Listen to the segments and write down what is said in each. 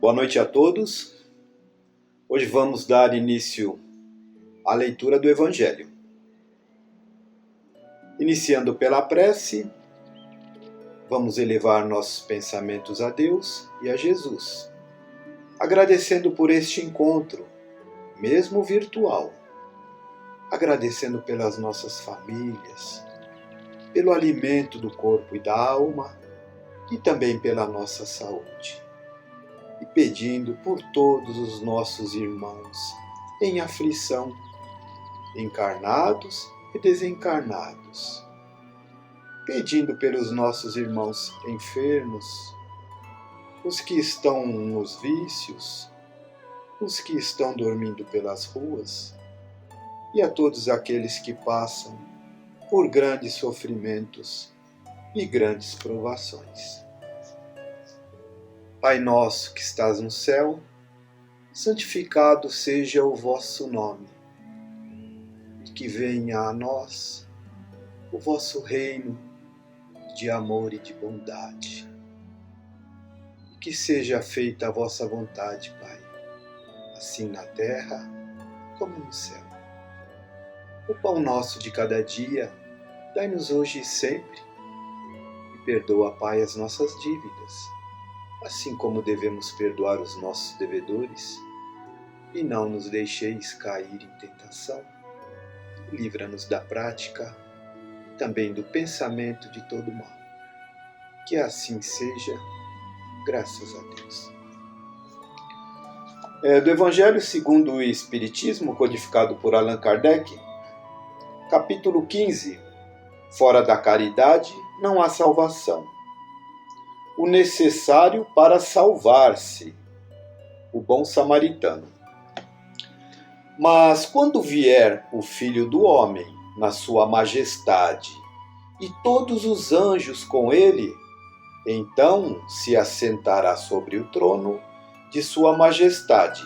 Boa noite a todos. Hoje vamos dar início à leitura do Evangelho. Iniciando pela prece, vamos elevar nossos pensamentos a Deus e a Jesus, agradecendo por este encontro, mesmo virtual, agradecendo pelas nossas famílias, pelo alimento do corpo e da alma e também pela nossa saúde. E pedindo por todos os nossos irmãos em aflição, encarnados e desencarnados. Pedindo pelos nossos irmãos enfermos, os que estão nos vícios, os que estão dormindo pelas ruas, e a todos aqueles que passam por grandes sofrimentos e grandes provações. Pai nosso que estás no céu, santificado seja o vosso nome, e que venha a nós o vosso reino de amor e de bondade. E que seja feita a vossa vontade, Pai, assim na terra como no céu. O pão nosso de cada dia, dai-nos hoje e sempre, e perdoa, Pai, as nossas dívidas, assim como devemos perdoar os nossos devedores, e não nos deixeis cair em tentação. Livra-nos da prática e também do pensamento de todo mal. Que assim seja, graças a Deus. Do Evangelho segundo o Espiritismo, codificado por Allan Kardec, capítulo 15. Fora da caridade não há salvação. O necessário para salvar-se, o bom samaritano. Mas quando vier o Filho do Homem na sua majestade e todos os anjos com ele, então se assentará sobre o trono de sua majestade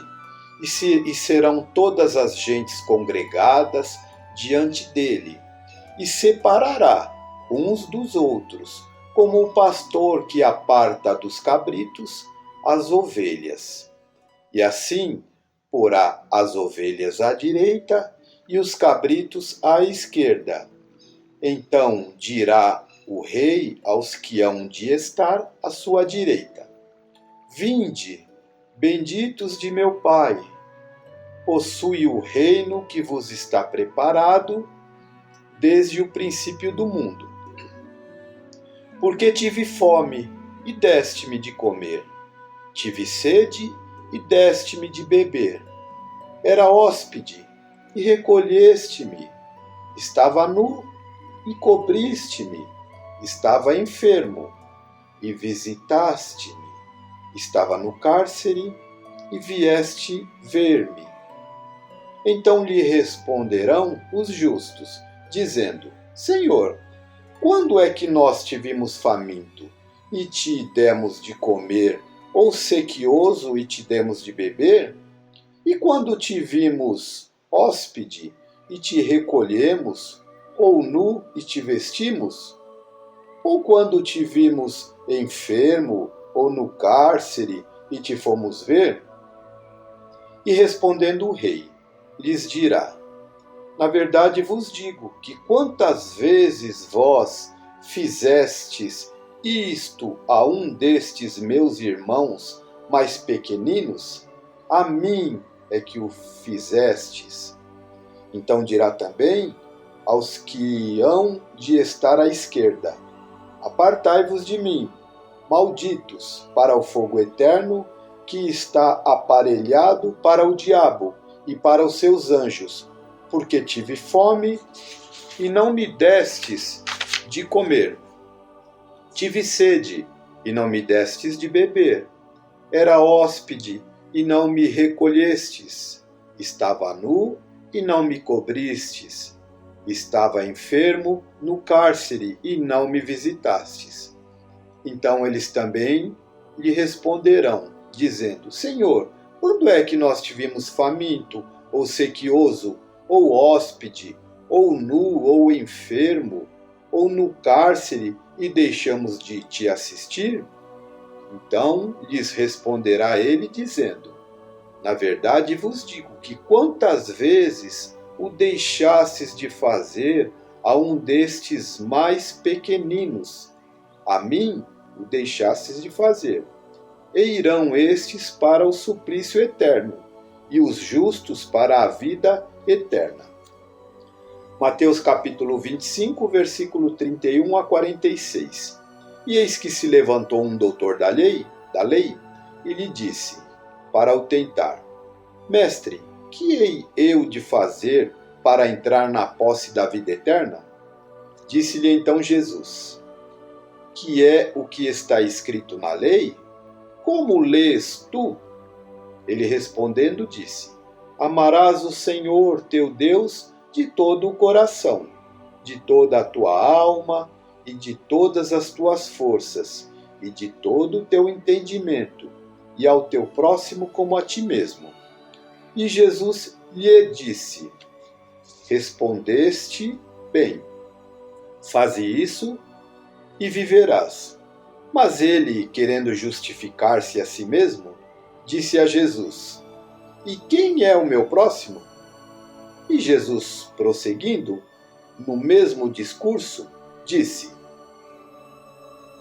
e serão todas as gentes congregadas diante dele e separará uns dos outros, como o pastor que aparta dos cabritos as ovelhas. E assim porá as ovelhas à direita e os cabritos à esquerda. Então dirá o rei aos que hão de estar à sua direita: Vinde, benditos de meu Pai, possui o reino que vos está preparado desde o princípio do mundo. Porque tive fome, e deste-me de comer. Tive sede, e deste-me de beber. Era hóspede, e recolheste-me. Estava nu, e cobriste-me. Estava enfermo, e visitaste-me. Estava no cárcere, e vieste ver-me. Então lhe responderão os justos, dizendo: Senhor, quando é que nós te vimos faminto, e te demos de comer, ou sequioso, e te demos de beber? E quando te vimos hóspede, e te recolhemos, ou nu, e te vestimos? Ou quando te vimos enfermo, ou no cárcere, e te fomos ver? E respondendo o rei, lhes dirá: Na verdade vos digo que quantas vezes vós fizestes isto a um destes meus irmãos mais pequeninos, a mim é que o fizestes. Então dirá também aos que hão de estar à esquerda: Apartai-vos de mim, malditos, para o fogo eterno que está aparelhado para o diabo e para os seus anjos, porque tive fome e não me destes de comer. Tive sede e não me destes de beber. Era hóspede e não me recolhestes. Estava nu e não me cobristes. Estava enfermo no cárcere e não me visitastes. Então eles também lhe responderão, dizendo: Senhor, quando é que nós te vimos faminto, ou sequioso, ou hóspede, ou nu, ou enfermo, ou no cárcere, e deixamos de te assistir? Então lhes responderá ele, dizendo: Na verdade vos digo que quantas vezes o deixastes de fazer a um destes mais pequeninos, a mim o deixastes de fazer. E irão estes para o suplício eterno, e os justos para a vida eterna. Mateus capítulo 25, versículo 31 a 46. E eis que se levantou um doutor da lei, e lhe disse, para o tentar: Mestre, que hei eu de fazer para entrar na posse da vida eterna? Disse-lhe então Jesus: Que é o que está escrito na lei? Como lês tu? Ele respondendo disse: Amarás o Senhor teu Deus de todo o coração, de toda a tua alma e de todas as tuas forças, e de todo o teu entendimento, e ao teu próximo como a ti mesmo. E Jesus lhe disse: Respondeste bem, faze isso e viverás. Mas ele, querendo justificar-se a si mesmo, disse a Jesus: E quem é o meu próximo? E Jesus, prosseguindo, no mesmo discurso, disse: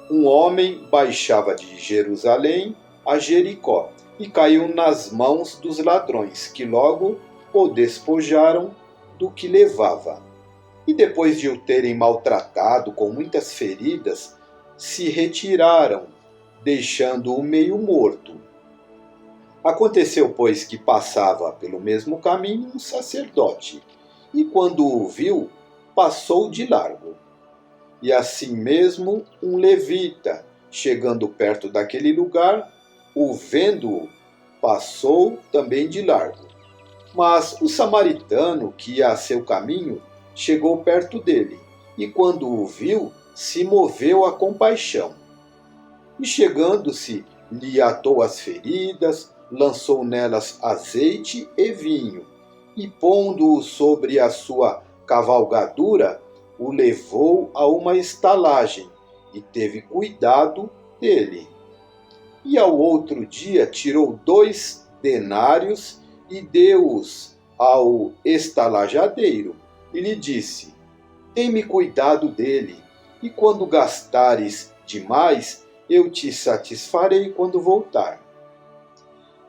Um homem baixava de Jerusalém a Jericó e caiu nas mãos dos ladrões, que logo o despojaram do que levava. E depois de o terem maltratado com muitas feridas, se retiraram, deixando-o meio morto. Aconteceu, pois, que passava pelo mesmo caminho um sacerdote, e quando o viu, passou de largo. E assim mesmo um levita, chegando perto daquele lugar, o vendo-o, passou também de largo. Mas o samaritano, que ia a seu caminho, chegou perto dele, e quando o viu, se moveu a compaixão. E chegando-se, lhe atou as feridas, lançou nelas azeite e vinho, e pondo-o sobre a sua cavalgadura, o levou a uma estalagem, e teve cuidado dele. E ao outro dia tirou 2 denários e deu-os ao estalajadeiro, e lhe disse: Tem-me cuidado dele, e quando gastares demais, eu te satisfarei quando voltar.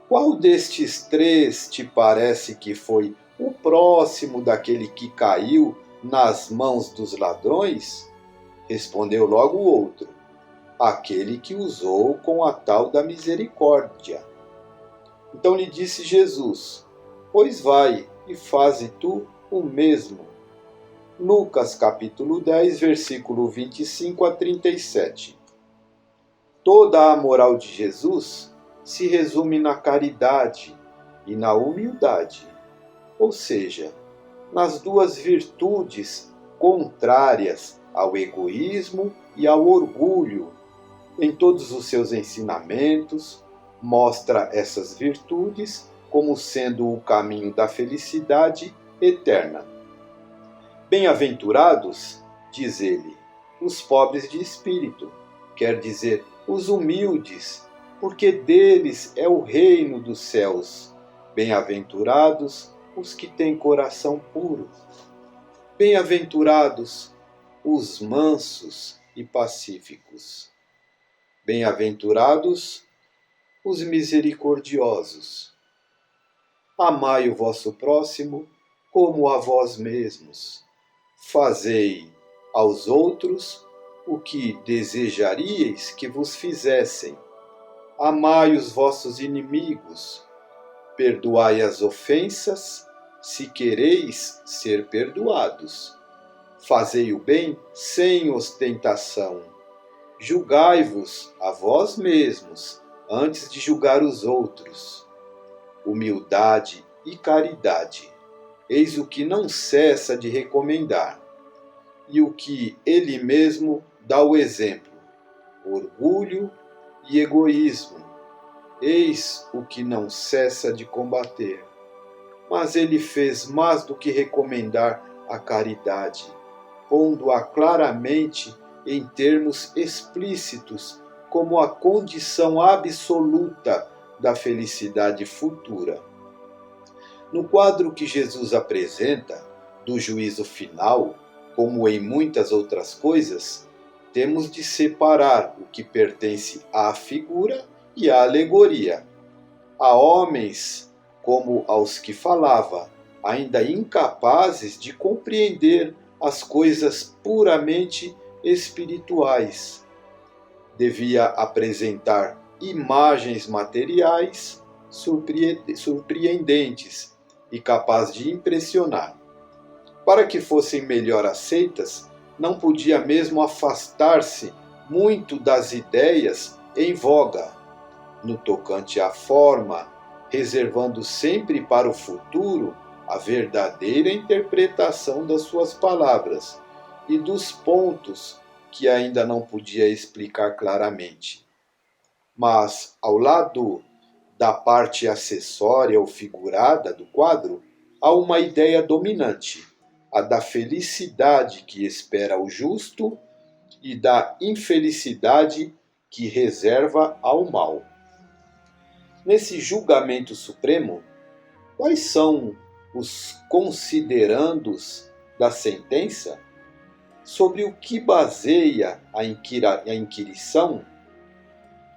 Qual destes 3 te parece que foi o próximo daquele que caiu nas mãos dos ladrões? Respondeu logo o outro: Aquele que usou com a tal da misericórdia. Então lhe disse Jesus: Pois vai e faze tu o mesmo. Lucas capítulo 10, versículo 25 a 37. Toda a moral de Jesus se resume na caridade e na humildade, ou seja, nas 2 virtudes contrárias ao egoísmo e ao orgulho. Em todos os seus ensinamentos, mostra essas virtudes como sendo o caminho da felicidade eterna. Bem-aventurados, diz ele, os pobres de espírito, quer dizer, os humildes, porque deles é o reino dos céus. Bem-aventurados os que têm coração puro. Bem-aventurados os mansos e pacíficos. Bem-aventurados os misericordiosos. Amai o vosso próximo como a vós mesmos. Fazei aos outros o que desejaríeis que vos fizessem. Amai os vossos inimigos. Perdoai as ofensas, se quereis ser perdoados. Fazei o bem sem ostentação. Julgai-vos a vós mesmos antes de julgar os outros. Humildade e caridade. Eis o que não cessa de recomendar, e o que ele mesmo dá o exemplo: orgulho e egoísmo. Eis o que não cessa de combater. Mas ele fez mais do que recomendar a caridade, pondo-a claramente em termos explícitos como a condição absoluta da felicidade futura. No quadro que Jesus apresenta, do juízo final, como em muitas outras coisas, temos de separar o que pertence à figura e à alegoria. Há homens, como aos que falava, ainda incapazes de compreender as coisas puramente espirituais. Devia apresentar imagens materiais surpreendentes e capazes de impressionar. Para que fossem melhor aceitas, não podia mesmo afastar-se muito das ideias em voga, no tocante à forma, reservando sempre para o futuro a verdadeira interpretação das suas palavras e dos pontos que ainda não podia explicar claramente. Mas, ao lado da parte acessória ou figurada do quadro, há uma ideia dominante, a da felicidade que espera o justo e da infelicidade que reserva ao mal. Nesse julgamento supremo, quais são os considerandos da sentença? Sobre o que baseia a inquirição?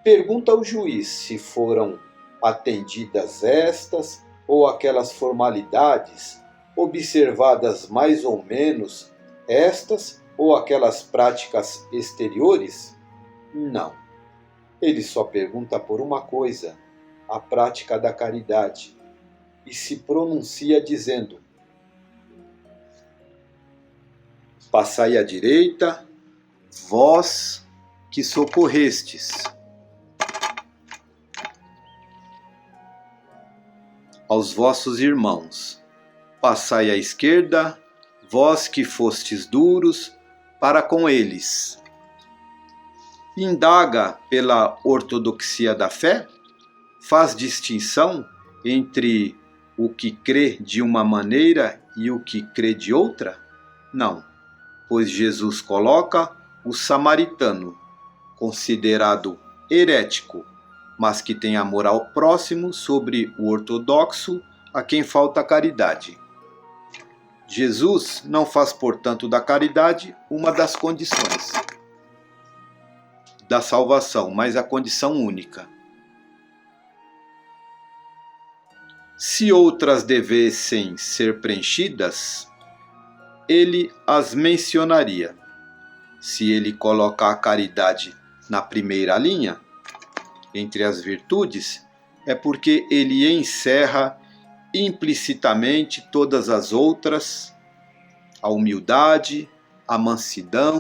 Pergunta ao juiz se foram atendidas estas ou aquelas formalidades, observadas mais ou menos estas ou aquelas práticas exteriores? Não. Ele só pergunta por uma coisa, a prática da caridade, e se pronuncia dizendo: passai à direita, vós que socorrestes aos vossos irmãos. Passai à esquerda, vós que fostes duros para com eles. Indaga pela ortodoxia da fé? Faz distinção entre o que crê de uma maneira e o que crê de outra? Não, pois Jesus coloca o samaritano, considerado herético, mas que tem amor ao próximo, sobre o ortodoxo, a quem falta caridade. Jesus não faz, portanto, da caridade uma das condições da salvação, mas a condição única. Se outras devessem ser preenchidas, ele as mencionaria. Se ele colocar a caridade na primeira linha, entre as virtudes, é porque ele encerra implicitamente todas as outras: a humildade, a mansidão,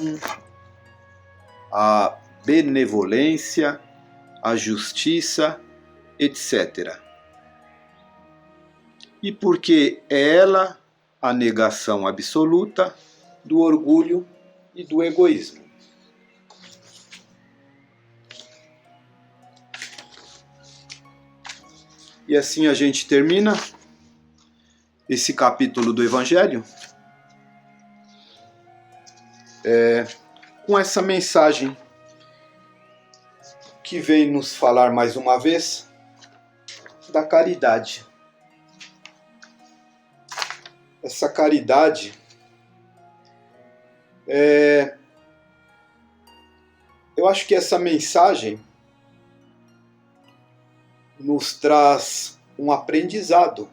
a benevolência, a justiça, etc. E porque é ela a negação absoluta do orgulho e do egoísmo. E assim a gente termina esse capítulo do Evangelho com essa mensagem que vem nos falar mais uma vez da caridade. Essa caridade eu acho que essa mensagem nos traz um aprendizado,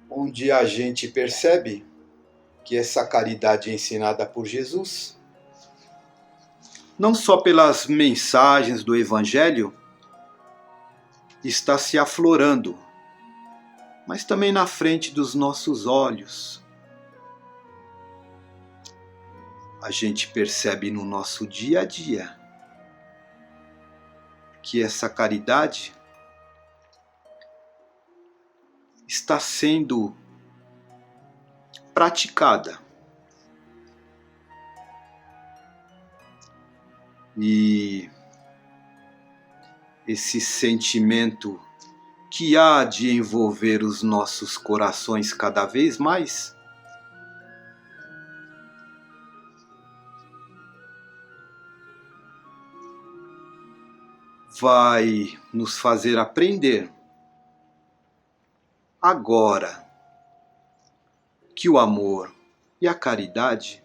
onde a gente percebe que essa caridade ensinada por Jesus, não só pelas mensagens do Evangelho, está se aflorando, mas também na frente dos nossos olhos. A gente percebe no nosso dia a dia que essa caridade está sendo praticada. E esse sentimento que há de envolver os nossos corações cada vez mais vai nos fazer aprender agora que o amor e a caridade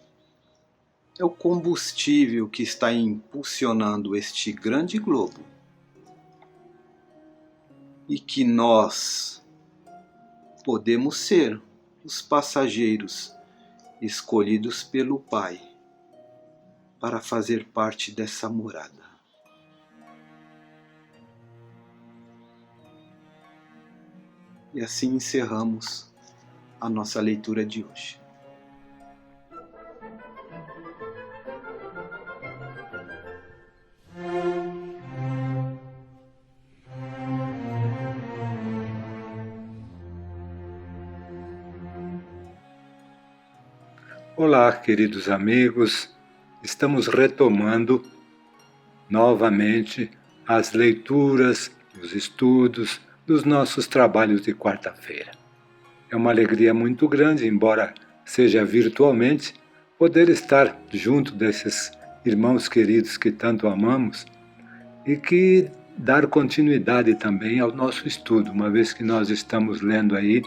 é o combustível que está impulsionando este grande globo e que nós podemos ser os passageiros escolhidos pelo Pai para fazer parte dessa morada. E assim encerramos a nossa leitura de hoje. Olá, queridos amigos, estamos retomando novamente as leituras, os estudos dos nossos trabalhos de quarta-feira. É uma alegria muito grande, embora seja virtualmente, poder estar junto desses irmãos queridos que tanto amamos e que dar continuidade também ao nosso estudo, uma vez que nós estamos lendo aí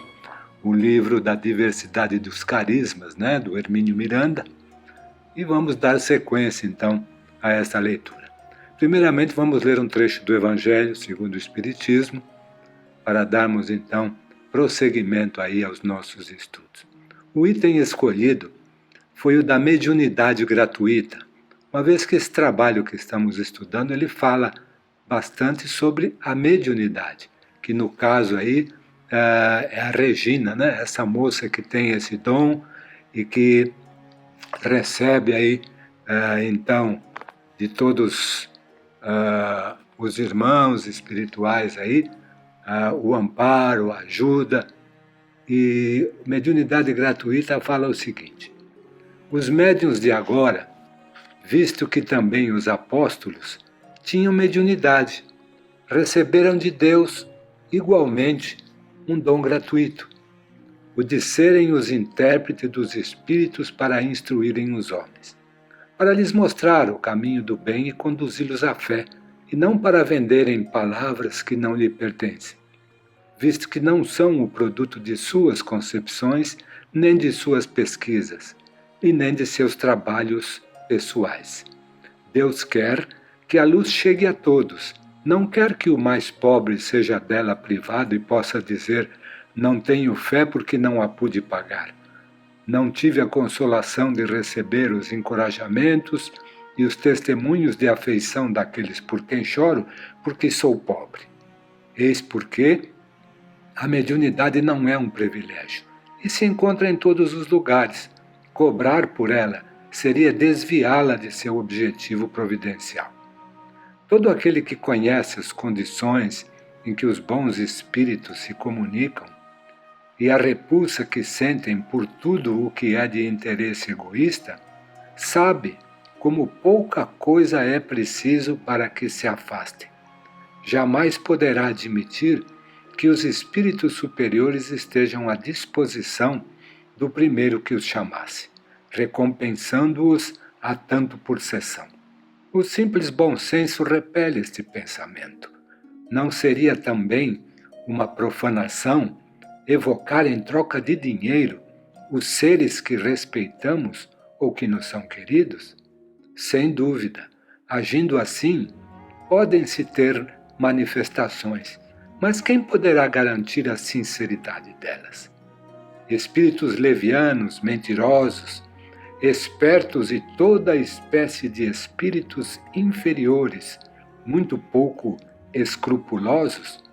o livro da diversidade dos carismas, né, do Hermínio Miranda, e vamos dar sequência então a essa leitura. Primeiramente vamos ler um trecho do Evangelho segundo o Espiritismo, para darmos então prosseguimento aí aos nossos estudos. O item escolhido foi o da mediunidade gratuita, uma vez que esse trabalho que estamos estudando, ele fala bastante sobre a mediunidade, que no caso aí é a Regina, né? Essa moça que tem esse dom e que recebe aí, então, de todos os irmãos espirituais aí, o amparo, a ajuda. E mediunidade gratuita fala o seguinte: os médiuns de agora, visto que também os apóstolos tinham mediunidade, receberam de Deus igualmente um dom gratuito, o de serem os intérpretes dos espíritos para instruírem os homens, para lhes mostrar o caminho do bem e conduzi-los à fé, e não para venderem palavras que não lhe pertencem, visto que não são o produto de suas concepções, nem de suas pesquisas, e nem de seus trabalhos pessoais. Deus quer que a luz chegue a todos, não quer que o mais pobre seja dela privado e possa dizer: não tenho fé porque não a pude pagar. Não tive a consolação de receber os encorajamentos e os testemunhos de afeição daqueles por quem choro, porque sou pobre. Eis porque a mediunidade não é um privilégio e se encontra em todos os lugares. Cobrar por ela seria desviá-la de seu objetivo providencial. Todo aquele que conhece as condições em que os bons espíritos se comunicam e a repulsa que sentem por tudo o que é de interesse egoísta, sabe como pouca coisa é preciso para que se afastem. Jamais poderá admitir que os espíritos superiores estejam à disposição do primeiro que os chamasse, recompensando-os a tanto por sessão. O simples bom senso repele este pensamento. Não seria também uma profanação evocar em troca de dinheiro os seres que respeitamos ou que nos são queridos? Sem dúvida, agindo assim, podem-se ter manifestações, mas quem poderá garantir a sinceridade delas? Espíritos levianos, mentirosos, espertos e toda espécie de espíritos inferiores, muito pouco escrupulosos,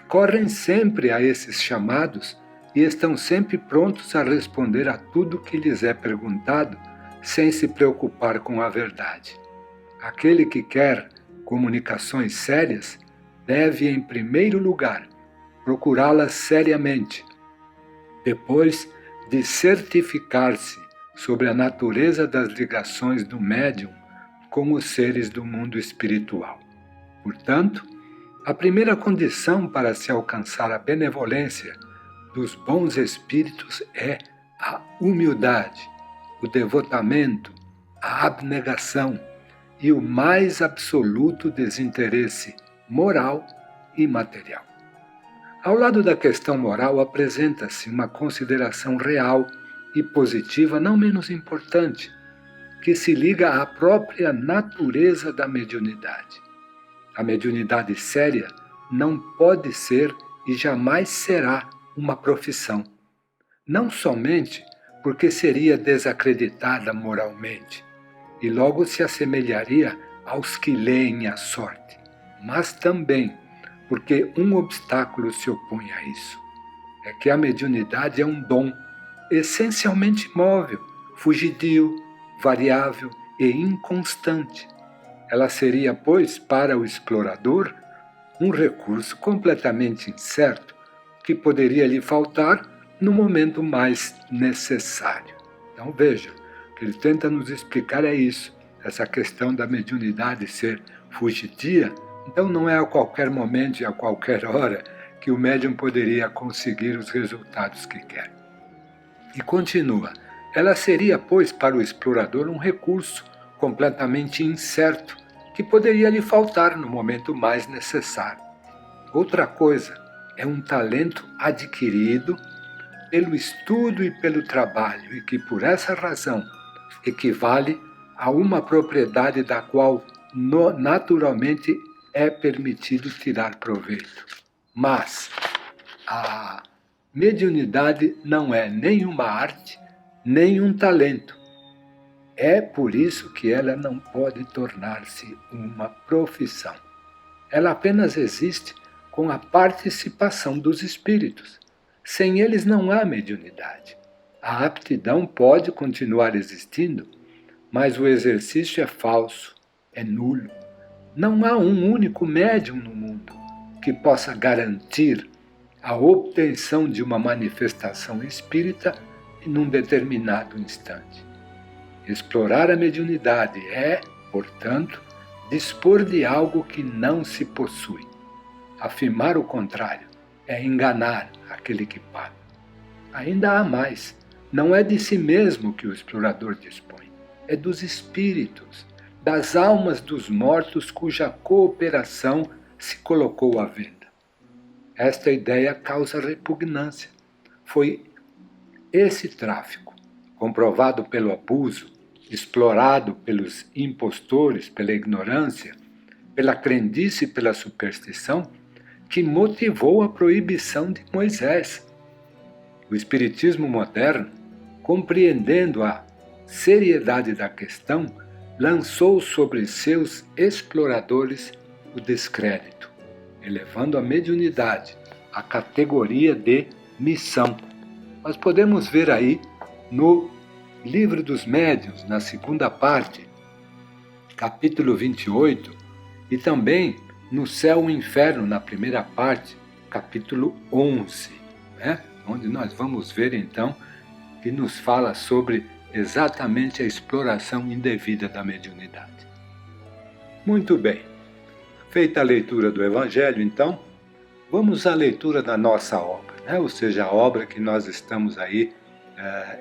correm sempre a esses chamados e estão sempre prontos a responder a tudo que lhes é perguntado, sem se preocupar com a verdade. Aquele que quer comunicações sérias deve, em primeiro lugar, procurá-las seriamente, depois de certificar-se sobre a natureza das ligações do médium com os seres do mundo espiritual. Portanto, a primeira condição para se alcançar a benevolência dos bons espíritos é a humildade, o devotamento, a abnegação e o mais absoluto desinteresse moral e material. Ao lado da questão moral apresenta-se uma consideração real e positiva não menos importante, que se liga à própria natureza da mediunidade. A mediunidade séria não pode ser e jamais será uma profissão, não somente porque seria desacreditada moralmente e logo se assemelharia aos que leem a sorte, mas também porque um obstáculo se opõe a isso. É que a mediunidade é um dom essencialmente móvel, fugidio, variável e inconstante. Ela seria, pois, para o explorador, um recurso completamente incerto que poderia lhe faltar no momento mais necessário. Então veja, o que ele tenta nos explicar é isso, essa questão da mediunidade ser fugidia. Então não é a qualquer momento e a qualquer hora que o médium poderia conseguir os resultados que quer. E continua, ela seria, pois, para o explorador um recurso completamente incerto que poderia lhe faltar no momento mais necessário. Outra coisa, é um talento adquirido pelo estudo e pelo trabalho e que, por essa razão, equivale a uma propriedade da qual naturalmente é permitido tirar proveito. Mas a mediunidade não é nem uma arte, nem um talento. É por isso que ela não pode tornar-se uma profissão. Ela apenas existe com a participação dos espíritos. Sem eles não há mediunidade. A aptidão pode continuar existindo, mas o exercício é falso, é nulo. Não há um único médium no mundo que possa garantir a obtenção de uma manifestação espírita num determinado instante. Explorar a mediunidade é, portanto, dispor de algo que não se possui. Afirmar o contrário é enganar aquele que paga. Ainda há mais. Não é de si mesmo que o explorador dispõe, é dos espíritos, das almas dos mortos cuja cooperação se colocou à venda. Esta ideia causa repugnância. Foi esse tráfico, comprovado pelo abuso, explorado pelos impostores, pela ignorância, pela crendice e pela superstição, que motivou a proibição de Moisés. O Espiritismo moderno, compreendendo a seriedade da questão, lançou sobre seus exploradores o descrédito, elevando a mediunidade à categoria de missão. Nós podemos ver aí no Livro dos Médiuns, na segunda parte, capítulo 28, e também no Céu e Inferno, na primeira parte, capítulo 11, né? Onde nós vamos ver então que nos fala sobre exatamente a exploração indevida da mediunidade. Muito bem, feita a leitura do Evangelho, então, vamos à leitura da nossa obra, né? Ou seja, a obra que nós estamos aí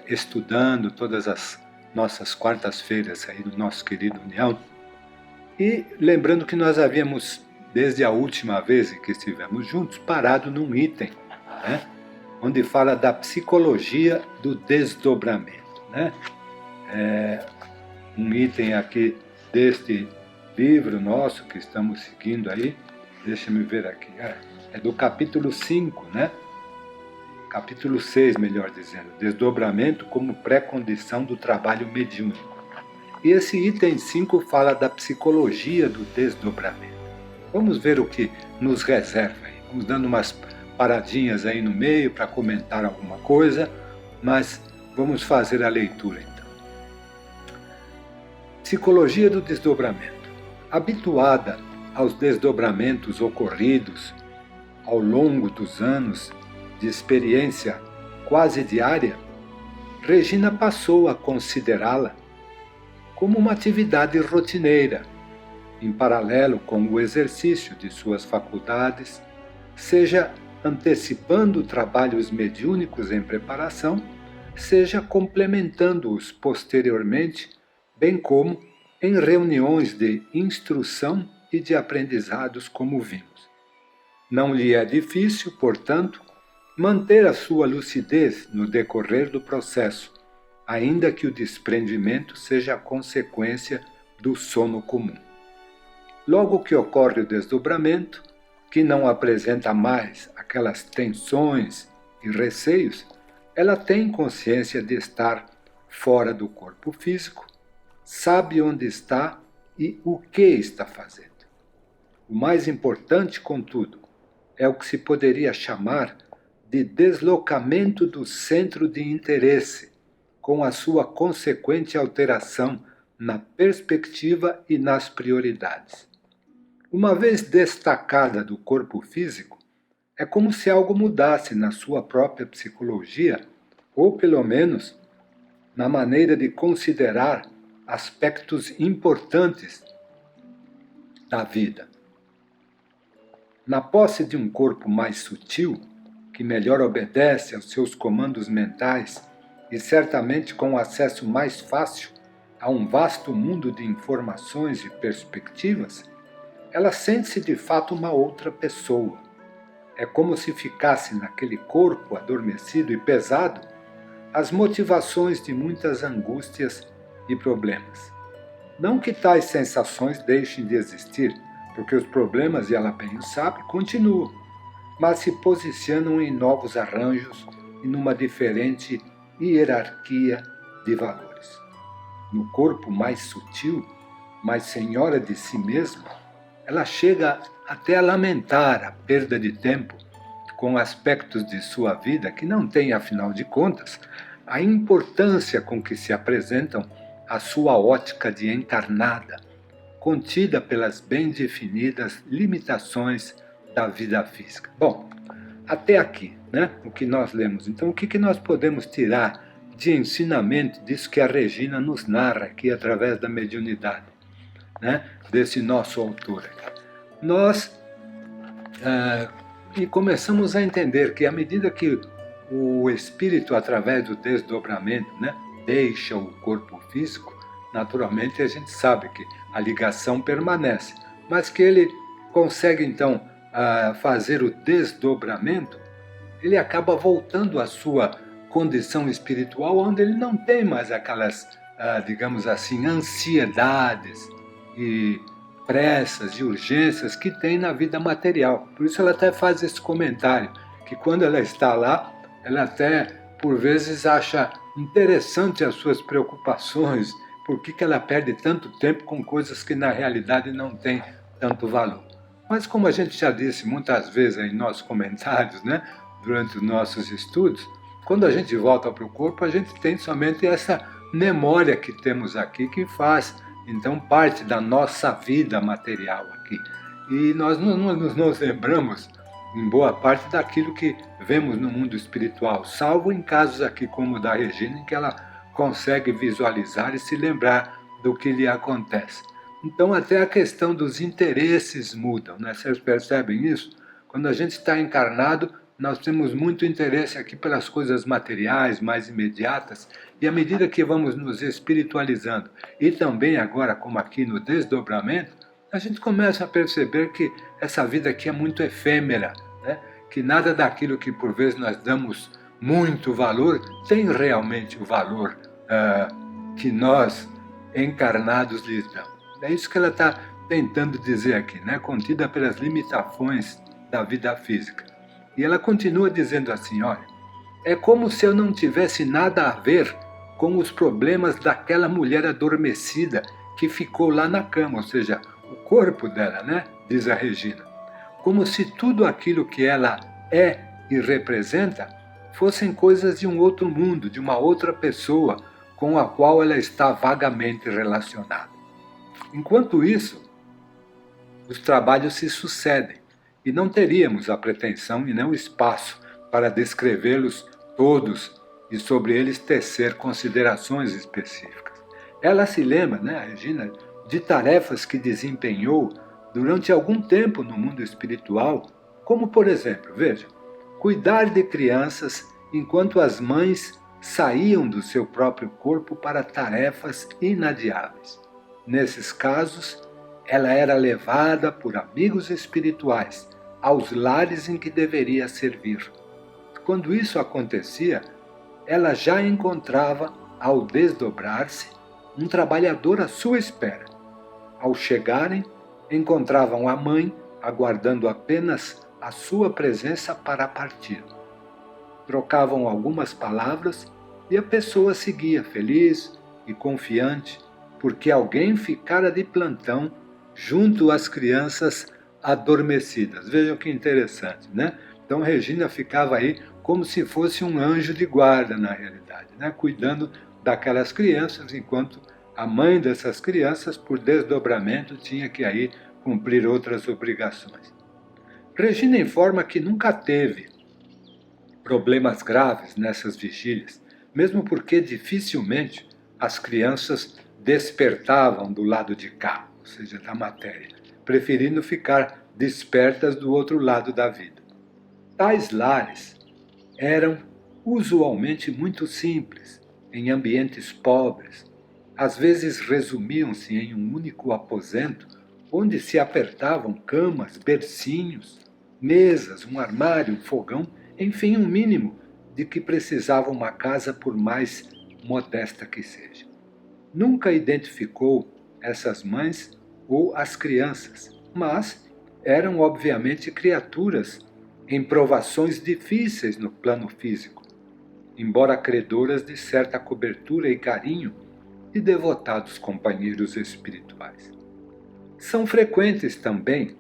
estudando todas as nossas quartas-feiras aí do nosso querido União. E lembrando que nós havíamos, desde a última vez em que estivemos juntos, parado num item, né? Onde fala da psicologia do desdobramento, né? Um item aqui deste livro nosso que estamos seguindo aí, deixa-me ver aqui, é do capítulo 5, né? Capítulo 6, melhor dizendo, desdobramento como pré-condição do trabalho mediúnico. E esse item 5 fala da psicologia do desdobramento. Vamos ver o que nos reserva aí. Vamos dando umas paradinhas aí no meio para comentar alguma coisa, mas vamos fazer a leitura então. Psicologia do desdobramento. Habituada aos desdobramentos ocorridos ao longo dos anos de experiência quase diária, Regina passou a considerá-la como uma atividade rotineira, em paralelo com o exercício de suas faculdades, seja antecipando trabalhos mediúnicos em preparação, seja complementando-os posteriormente, bem como em reuniões de instrução e de aprendizados, como vimos. Não lhe é difícil, portanto, manter a sua lucidez no decorrer do processo, ainda que o desprendimento seja a consequência do sono comum. Logo que ocorre o desdobramento, que não apresenta mais aquelas tensões e receios, ela tem consciência de estar fora do corpo físico, sabe onde está e o que está fazendo. O mais importante, contudo, é o que se poderia chamar de deslocamento do centro de interesse, com a sua consequente alteração na perspectiva e nas prioridades. Uma vez destacada do corpo físico, é como se algo mudasse na sua própria psicologia, ou pelo menos na maneira de considerar aspectos importantes da vida. Na posse de um corpo mais sutil, que melhor obedece aos seus comandos mentais e certamente com acesso mais fácil a um vasto mundo de informações e perspectivas, ela sente-se de fato uma outra pessoa. É como se ficasse naquele corpo adormecido e pesado as motivações de muitas angústias e problemas. Não que tais sensações deixem de existir, porque os problemas, e ela bem o sabe, continuam, mas se posicionam em novos arranjos e numa diferente hierarquia de valores. No corpo mais sutil, mais senhora de si mesma, ela chega até a lamentar a perda de tempo com aspectos de sua vida que não têm, afinal de contas, a importância com que se apresentam a sua ótica de encarnada, contida pelas bem definidas limitações da vida física. Bom, até aqui, né, o que nós lemos. Então, o que nós podemos tirar de ensinamento disso que a Regina nos narra aqui através da mediunidade, né, desse nosso autor? Nós começamos a entender que à medida que o espírito, através do desdobramento, né, deixa o corpo físico, naturalmente a gente sabe que a ligação permanece, mas que ele consegue então fazer o desdobramento, ele acaba voltando à sua condição espiritual, onde ele não tem mais aquelas, digamos assim, ansiedades e pressas e urgências que tem na vida material. Por isso ela até faz esse comentário, que quando ela está lá, ela até, por vezes, acha interessante as suas preocupações, por que ela perde tanto tempo com coisas que na realidade não têm tanto valor. Mas como a gente já disse muitas vezes em nossos comentários, né, durante os nossos estudos, quando a gente volta para o corpo, a gente tem somente essa memória que temos aqui, que faz, então, parte da nossa vida material aqui. E nós não nos lembramos, em boa parte, daquilo que vemos no mundo espiritual, salvo em casos aqui como o da Regina, em que ela consegue visualizar e se lembrar do que lhe acontece. Então, até a questão dos interesses mudam, né? Vocês percebem isso? Quando a gente está encarnado, nós temos muito interesse aqui pelas coisas materiais, mais imediatas, e à medida que vamos nos espiritualizando, e também agora, como aqui no desdobramento, a gente começa a perceber que essa vida aqui é muito efêmera, né? Que nada daquilo que por vezes nós damos muito valor tem realmente o valor que nós encarnados lhes damos. É isso que ela está tentando dizer aqui, né? Contida pelas limitações da vida física. E ela continua dizendo assim, olha, é como se eu não tivesse nada a ver com os problemas daquela mulher adormecida que ficou lá na cama, ou seja, o corpo dela, né? Diz a Regina. Como se tudo aquilo que ela é e representa fossem coisas de um outro mundo, de uma outra pessoa com a qual ela está vagamente relacionada. Enquanto isso, os trabalhos se sucedem e não teríamos a pretensão e nem o espaço para descrevê-los todos e sobre eles tecer considerações específicas. Ela se lembra, né, a Regina, de tarefas que desempenhou durante algum tempo no mundo espiritual, como, por exemplo, veja, cuidar de crianças enquanto as mães saíam do seu próprio corpo para tarefas inadiáveis. Nesses casos, ela era levada por amigos espirituais aos lares em que deveria servir. Quando isso acontecia, ela já encontrava, ao desdobrar-se, um trabalhador à sua espera. Ao chegarem, encontravam a mãe aguardando apenas a sua presença para partir. Trocavam algumas palavras e a pessoa seguia feliz e confiante, porque alguém ficara de plantão junto às crianças adormecidas. Vejam que interessante, né? Então Regina ficava aí como se fosse um anjo de guarda na realidade, né? Cuidando daquelas crianças, enquanto a mãe dessas crianças, por desdobramento, tinha que aí cumprir outras obrigações. Regina informa que nunca teve problemas graves nessas vigílias, mesmo porque dificilmente as crianças despertavam do lado de cá, ou seja, da matéria, preferindo ficar despertas do outro lado da vida. Tais lares eram usualmente muito simples, em ambientes pobres. Às vezes resumiam-se em um único aposento, onde se apertavam camas, bercinhos, mesas, um armário, um fogão, enfim, um mínimo de que precisava uma casa, por mais modesta que seja. Nunca identificou essas mães ou as crianças, mas eram obviamente criaturas em provações difíceis no plano físico, embora credoras de certa cobertura e carinho de devotados companheiros espirituais. São frequentes também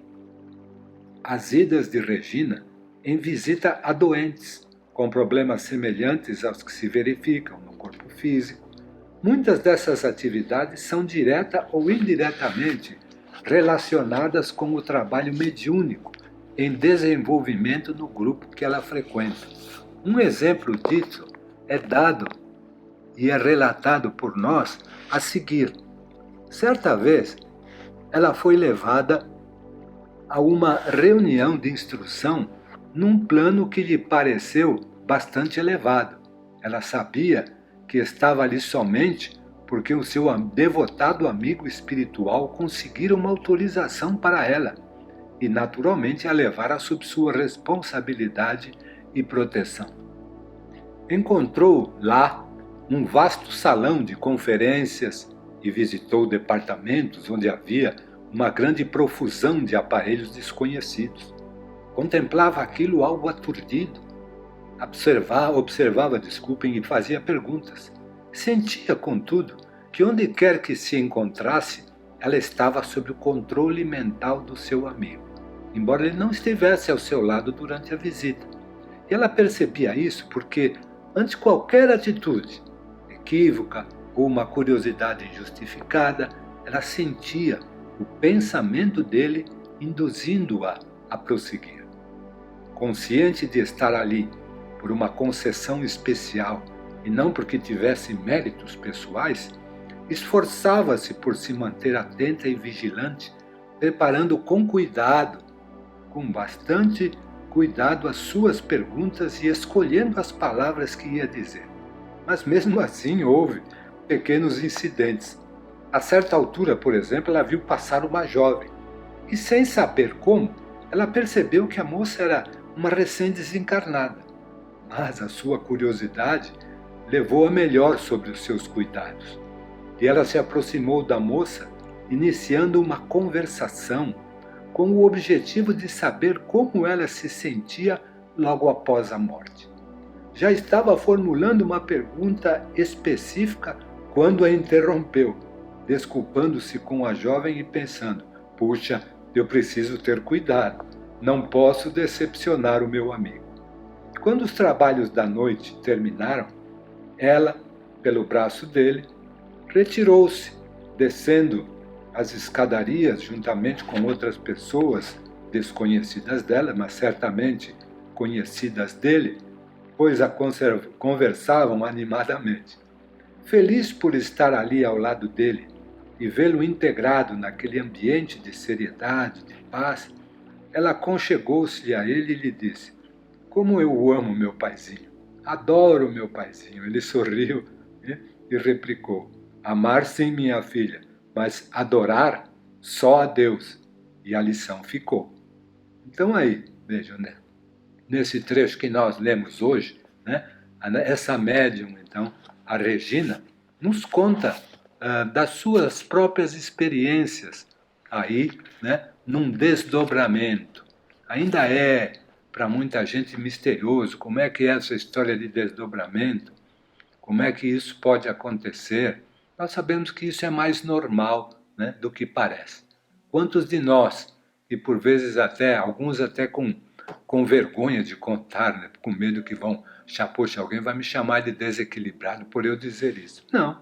as idas de Regina em visita a doentes, com problemas semelhantes aos que se verificam no corpo físico. Muitas dessas atividades são direta ou indiretamente relacionadas com o trabalho mediúnico em desenvolvimento no grupo que ela frequenta. Um exemplo disso é dado e é relatado por nós a seguir. Certa vez, ela foi levada a uma reunião de instrução num plano que lhe pareceu bastante elevado. Ela sabia que estava ali somente porque o seu devotado amigo espiritual conseguira uma autorização para ela e naturalmente a levara sob sua responsabilidade e proteção. Encontrou lá um vasto salão de conferências e visitou departamentos onde havia uma grande profusão de aparelhos desconhecidos. Contemplava aquilo algo aturdido. Observava, e fazia perguntas. Sentia, contudo, que onde quer que se encontrasse, ela estava sob o controle mental do seu amigo, embora ele não estivesse ao seu lado durante a visita. E ela percebia isso porque, ante qualquer atitude equívoca ou uma curiosidade injustificada, ela sentia o pensamento dele induzindo-a a prosseguir. Consciente de estar ali por uma concessão especial e não porque tivesse méritos pessoais, esforçava-se por se manter atenta e vigilante, preparando com bastante cuidado as suas perguntas e escolhendo as palavras que ia dizer. Mas mesmo assim houve pequenos incidentes. A certa altura, por exemplo, ela viu passar uma jovem e, sem saber como, ela percebeu que a moça era uma recém-desencarnada. Mas a sua curiosidade levou a melhor sobre os seus cuidados. E ela se aproximou da moça, iniciando uma conversação com o objetivo de saber como ela se sentia logo após a morte. Já estava formulando uma pergunta específica quando a interrompeu, desculpando-se com a jovem e pensando: puxa, eu preciso ter cuidado, não posso decepcionar o meu amigo. Quando os trabalhos da noite terminaram, ela, pelo braço dele, retirou-se, descendo as escadarias juntamente com outras pessoas desconhecidas dela, mas certamente conhecidas dele, pois conversavam animadamente. Feliz por estar ali ao lado dele e vê-lo integrado naquele ambiente de seriedade, de paz, ela aconchegou-se a ele e lhe disse: como eu o amo, meu paizinho, adoro meu paizinho. Ele sorriu, né, e replicou: amar sim, minha filha, mas adorar só a Deus. E a lição ficou. Então aí, vejam, né? Nesse trecho que nós lemos hoje, né? Essa médium, então, a Regina, nos conta das suas próprias experiências aí, né? Num desdobramento. Ainda é, para muita gente, misterioso como é que é essa história de desdobramento, como é que isso pode acontecer. Nós sabemos que isso é mais normal, né, do que parece. Quantos de nós, e por vezes até, alguns até com vergonha de contar, né, com medo que vão, poxa, alguém vai me chamar de desequilibrado por eu dizer isso. Não,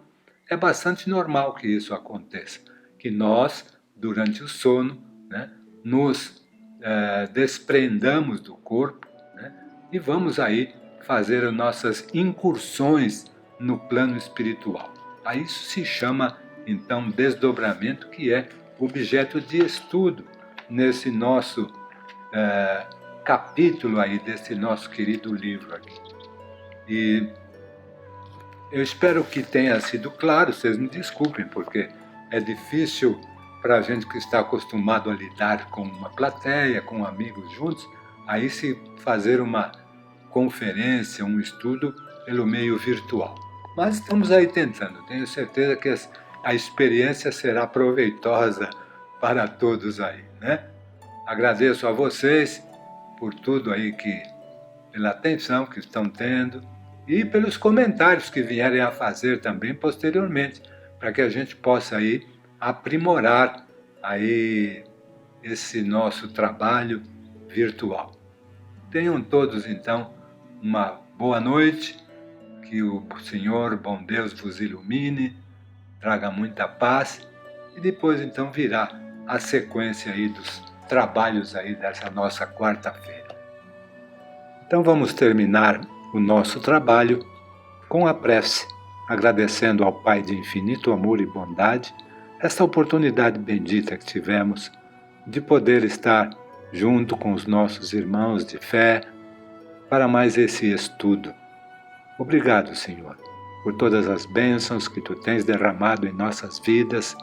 é bastante normal que isso aconteça, que nós, durante o sono, né, nos desprendamos do corpo, né, e vamos aí fazer as nossas incursões no plano espiritual. A isso se chama, então, desdobramento, que é objeto de estudo nesse nosso capítulo aí, desse nosso querido livro aqui. E eu espero que tenha sido claro, vocês me desculpem, porque é difícil para a gente que está acostumado a lidar com uma plateia, com amigos juntos, aí se fazer uma conferência, um estudo pelo meio virtual. Mas estamos aí tentando, tenho certeza que a experiência será proveitosa para todos aí, né? Agradeço a vocês por tudo aí pela atenção que estão tendo e pelos comentários que vierem a fazer também posteriormente, para que a gente possa aí aprimorar aí esse nosso trabalho virtual. Tenham todos então uma boa noite, que o Senhor, bom Deus, vos ilumine, traga muita paz e depois então virá a sequência aí dos trabalhos aí dessa nossa quarta-feira. Então vamos terminar o nosso trabalho com a prece, agradecendo ao Pai de infinito amor e bondade esta oportunidade bendita que tivemos de poder estar junto com os nossos irmãos de fé para mais esse estudo. Obrigado, Senhor, por todas as bênçãos que Tu tens derramado em nossas vidas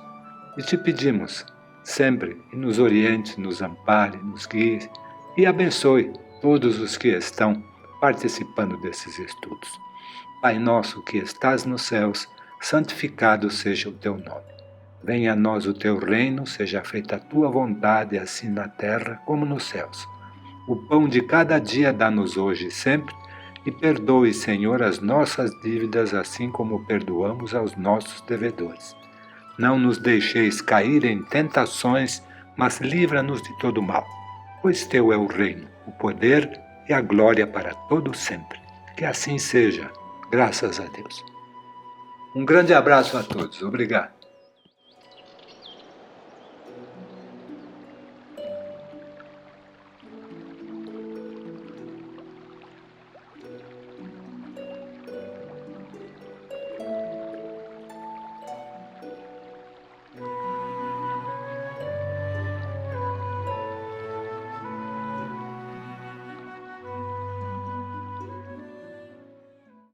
e te pedimos sempre que nos oriente, nos ampare, nos guie e abençoe todos os que estão participando desses estudos. Pai nosso que estás nos céus, santificado seja o Teu nome. Venha a nós o Teu reino, seja feita a Tua vontade, assim na terra como nos céus. O pão de cada dia dá-nos hoje e sempre, e perdoe, Senhor, as nossas dívidas, assim como perdoamos aos nossos devedores. Não nos deixeis cair em tentações, mas livra-nos de todo mal. Pois Teu é o reino, o poder e a glória para todo sempre. Que assim seja, graças a Deus. Um grande abraço a todos. Obrigado.